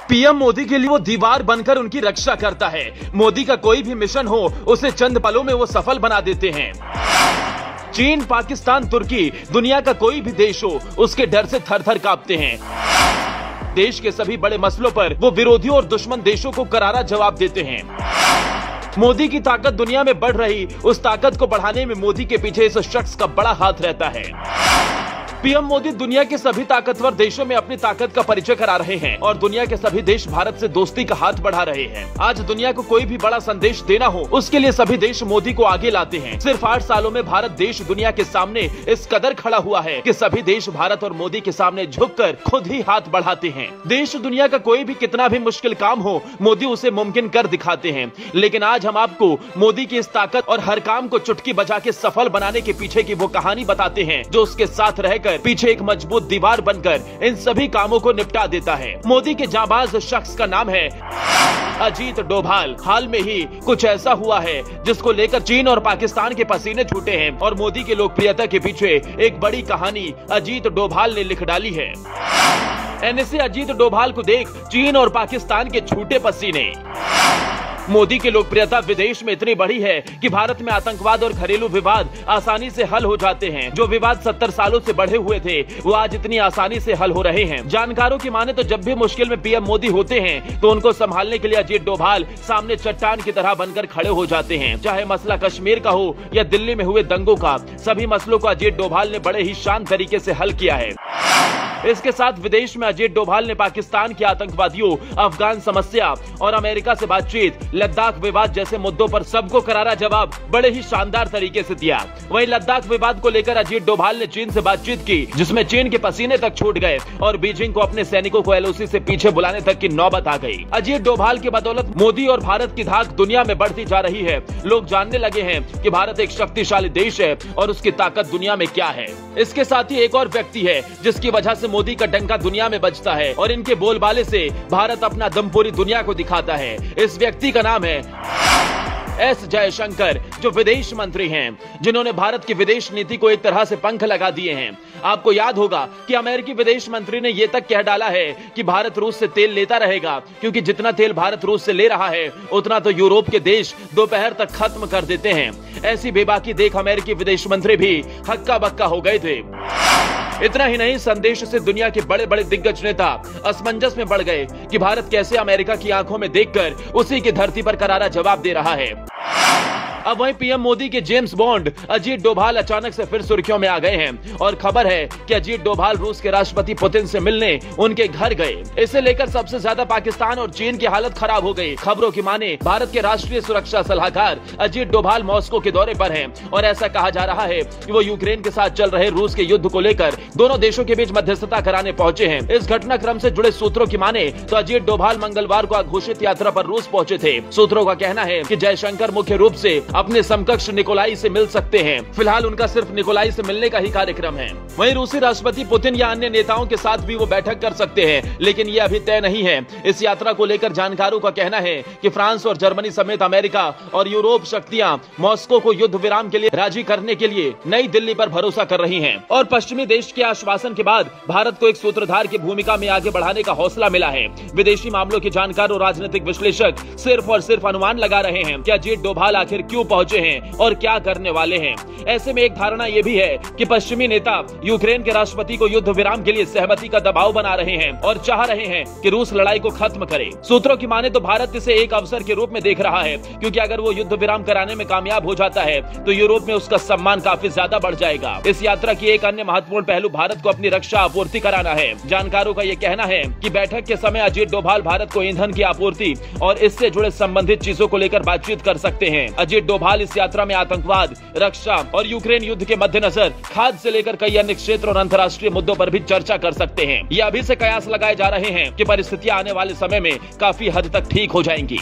PM Modi के लिए वो दीवार बनकर उनकी रक्षा करता है। मोदी का कोई भी मिशन हो उसे चंद पलों में वो सफल बना देते हैं। चीन, पाकिस्तान, तुर्की, दुनिया का कोई भी देश हो उसके डर से थर थर कांपते हैं। देश के सभी बड़े मसलों पर वो विरोधियों और दुश्मन देशों को करारा जवाब देते हैं। मोदी की ताकत दुनिया में बढ़ रही, उस ताकत को बढ़ाने में मोदी के पीछे इस शख्स का बड़ा हाथ रहता है। पीएम मोदी दुनिया के सभी ताकतवर देशों में अपनी ताकत का परिचय करा रहे हैं और दुनिया के सभी देश भारत से दोस्ती का हाथ बढ़ा रहे हैं। आज दुनिया को कोई भी बड़ा संदेश देना हो उसके लिए सभी देश मोदी को आगे लाते हैं। सिर्फ 8 सालों में भारत देश दुनिया के सामने इस कदर खड़ा हुआ है कि सभी देश भारत और मोदी के सामने झुककर खुद ही हाथ बढ़ाते हैं। देश दुनिया का कोई भी कितना भी मुश्किल काम हो, मोदी उसे मुमकिन कर दिखाते हैं। लेकिन आज हम आपको मोदी की इस ताकत और हर काम को चुटकी बजा के सफल बनाने के पीछे की वो कहानी बताते हैं जो उसके साथ रहकर पीछे एक मजबूत दीवार बनकर इन सभी कामों को निपटा देता है। मोदी के जाबाज शख्स का नाम है अजीत डोभाल। हाल में ही कुछ ऐसा हुआ है जिसको लेकर चीन और पाकिस्तान के पसीने छूटे हैं और मोदी की लोकप्रियता के पीछे एक बड़ी कहानी अजीत डोभाल ने लिख डाली है। एनएसए अजीत डोभाल को देख चीन और पाकिस्तान के छूटे पसीने। मोदी की लोकप्रियता विदेश में इतनी बड़ी है कि भारत में आतंकवाद और घरेलू विवाद आसानी से हल हो जाते हैं। जो विवाद 70 सालों से बढ़े हुए थे वो आज इतनी आसानी से हल हो रहे हैं। जानकारों की माने तो जब भी मुश्किल में पीएम मोदी होते हैं तो उनको संभालने के लिए अजीत डोभाल सामने चट्टान की तरह बनकर खड़े हो जाते हैं। चाहे मसला कश्मीर का हो या दिल्ली में हुए दंगों का, सभी मसलों को अजीत डोभाल ने बड़े ही शांत तरीके से हल किया है। इसके साथ विदेश में अजीत डोभाल ने पाकिस्तान के आतंकवादियों, अफगान समस्या और अमेरिका से बातचीत, लद्दाख विवाद जैसे मुद्दों पर सबको करारा जवाब बड़े ही शानदार तरीके से दिया। वहीं लद्दाख विवाद को लेकर अजीत डोभाल ने चीन से बातचीत की जिसमें चीन के पसीने तक छूट गए और बीजिंग को अपने सैनिकों को एलओसी से पीछे बुलाने तक की नौबत आ गई। अजीत डोभाल की बदौलत मोदी और भारत की धाक दुनिया में बढ़ती जा रही है। लोग जानने लगे हैं कि भारत एक शक्तिशाली देश है और उसकी ताकत दुनिया में क्या है। इसके साथ ही एक और व्यक्ति है जिसकी वजह से मोदी का डंका दुनिया में बजता है और इनके बोलबाले से भारत अपना दम पूरी दुनिया को दिखाता है। इस व्यक्ति का नाम है एस जयशंकर, जो विदेश मंत्री हैं, जिन्होंने भारत की विदेश नीति को एक तरह से पंख लगा दिए हैं। आपको याद होगा कि अमेरिकी विदेश मंत्री ने यह तक कह डाला है कि भारत रूस से तेल लेता रहेगा, क्योंकि जितना तेल भारत रूस से ले रहा है उतना तो यूरोप के देश दोपहर तक खत्म कर देते हैं। ऐसी बेबाकी देख अमेरिकी विदेश मंत्री भी हक्का बक्का हो गए थे। इतना ही नहीं, संदेश से दुनिया के बड़े बड़े दिग्गज नेता असमंजस में पड़ गए कि भारत कैसे अमेरिका की आंखों में देखकर उसी की धरती पर करारा जवाब दे रहा है। अब वहीं पीएम मोदी के जेम्स बॉन्ड अजीत डोभाल अचानक से फिर सुर्खियों में आ गए हैं और खबर है कि अजीत डोभाल रूस के राष्ट्रपति पुतिन से मिलने उनके घर गए। इसे लेकर सबसे ज्यादा पाकिस्तान और चीन की हालत खराब हो गई। खबरों की माने भारत के राष्ट्रीय सुरक्षा सलाहकार अजीत डोभाल मॉस्को के दौरे पर हैं और ऐसा कहा जा रहा है कि वो यूक्रेन के साथ चल रहे रूस के युद्ध को लेकर दोनों देशों के बीच मध्यस्थता कराने पहुंचे हैं। इस घटनाक्रम से जुड़े सूत्रों की माने तो अजीत डोभाल मंगलवार को घोषित यात्रा पर रूस पहुंचे थे। सूत्रों का कहना है कि जयशंकर मुख्य रूप से अपने समकक्ष निकोलाई से मिल सकते हैं। फिलहाल उनका सिर्फ निकोलाई से मिलने का ही कार्यक्रम है। वहीं रूसी राष्ट्रपति पुतिन या अन्य नेताओं के साथ भी वो बैठक कर सकते हैं, लेकिन ये अभी तय नहीं है। इस यात्रा को लेकर जानकारों का कहना है कि फ्रांस और जर्मनी समेत अमेरिका और यूरोप शक्तियां मॉस्को को युद्ध विराम के लिए राजी करने के लिए नई दिल्ली पर भरोसा कर रही हैं और पश्चिमी देश के आश्वासन के बाद भारत को एक सूत्रधार की भूमिका में आगे बढ़ाने का हौसला मिला है। विदेशी मामलों के जानकार और राजनीतिक विश्लेषक सिर्फ और सिर्फ अनुमान लगा रहे हैं कि अजीत डोभाल आखिर क्यों पहुंचे हैं और क्या करने वाले हैं। ऐसे में एक धारणा यह भी है कि पश्चिमी नेता यूक्रेन के राष्ट्रपति को युद्ध विराम के लिए सहमति का दबाव बना रहे हैं और चाह रहे हैं कि रूस लड़ाई को खत्म करे। सूत्रों की माने तो भारत इसे एक अवसर के रूप में देख रहा है, क्योंकि अगर वो युद्ध विराम कराने में कामयाब हो जाता है तो यूरोप में उसका सम्मान काफी ज्यादा बढ़ जाएगा। इस यात्रा की एक अन्य महत्वपूर्ण पहलू भारत को अपनी रक्षा आपूर्ति कराना है। जानकारों का यह कहना है कि बैठक के समय अजीत डोभाल भारत को ईंधन की आपूर्ति और इससे जुड़े संबंधित चीजों को लेकर बातचीत कर सकते हैं। अजीत डोभाल इस यात्रा में आतंकवाद, रक्षा और यूक्रेन युद्ध के मद्देनजर खाद्य से लेकर कई अन्य क्षेत्र और अंतर्राष्ट्रीय मुद्दों पर भी चर्चा कर सकते हैं। ये अभी से कयास लगाए जा रहे हैं कि परिस्थितियां आने वाले समय में काफी हद तक ठीक हो जाएंगी।